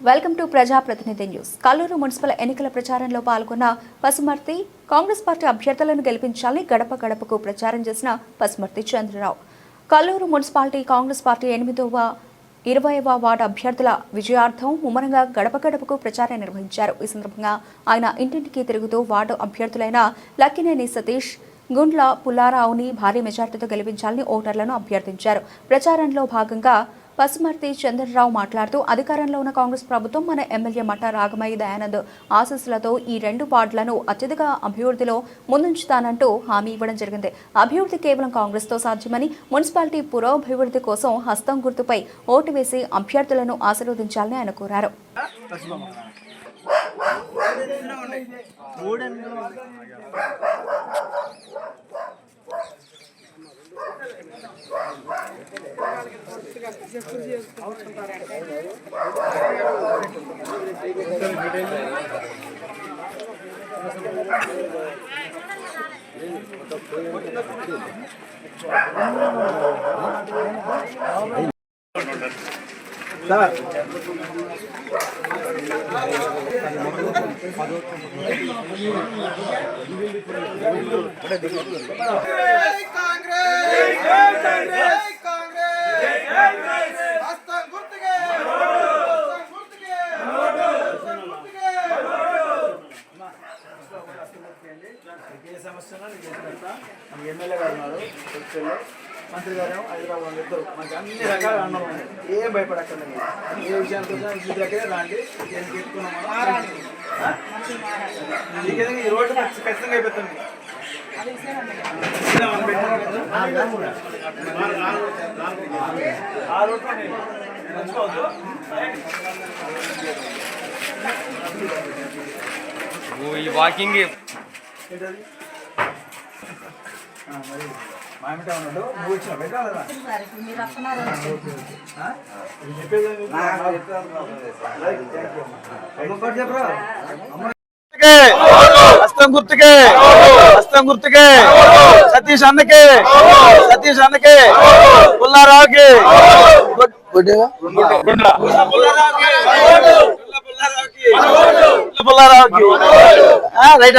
Welcome to ప్రజాప్రతినిధి news. Kalluru municipal ఎన్నికల ప్రచారంలో పాల్గొన్న పసుమర్తి కాంగ్రెస్ పార్టీ అభ్యర్థులను గెలిపించాలని గడప గడపకు ప్రచారం చేసిన పసుమర్తి చంద్రరావు. కల్లూరు మున్సిపాలిటీ కాంగ్రెస్ పార్టీ 8వ 20వ వార్డు అభ్యర్థుల విజయార్థం ముమ్మరంగా గడప గడపకు ప్రచారం నిర్వహించారు. ఈ సందర్భంగా ఆయన ఇంటింటికి తిరుగుతూ వార్డు అభ్యర్థులైన లక్కినేని సతీష్, గుండ్ల పుల్లారావుని భారీ మెజార్టీతో గెలిపించాలని ఓటర్లను అభ్యర్థించారు. ప్రచారంలో భాగంగా పసుమర్తి చంద్రరావు మాట్లాడుతూ అధికారంలో ఉన్న కాంగ్రెస్ ప్రభుత్వం మన ఎమ్మెల్యే మఠ రాగమయ్య దయానంద్ ఆశీస్సులతో ఈ 2 వార్డులను అత్యధిక అభివృద్ధిలో ముందుంచుతానంటూ హామీ ఇవ్వడం జరిగింది. అభివృద్ధి కేవలం కాంగ్రెస్తో సాధ్యమని, మున్సిపాలిటీ పురోభివృద్ధి కోసం హస్తం గుర్తుపై ఓటు వేసి అభ్యర్థులను ఆశీర్వదించాలని ఆయన కోరారు. ఎమ్మెల్యే గారు ఉన్నారు, మంత్రి గారు హైదరాబాద్ ఇద్దరు మనకి అన్ని రకాల అన్నం ఉన్నాయి. ఏం భయపడక్కర్లేదు. ఏ విషయానికి వచ్చినా ఇంటి దగ్గరే రాండి. ఈ రోడ్డు ఖచ్చితంగా అయిపోతుంది. ఆ రోడ్డు మర్చిపోవద్దు. ఈ వాకింగ్ మరి మామిట ఉన్నాడు, నువ్వు వచ్చిన పెట్టాలరా హస్తం గుర్తుకే, హస్తం గుర్తుకే, సతీష్ అన్నకే, సతీష్ అన్నకే, పుల్లారావుకి, పుల్లారావుకి రైట్.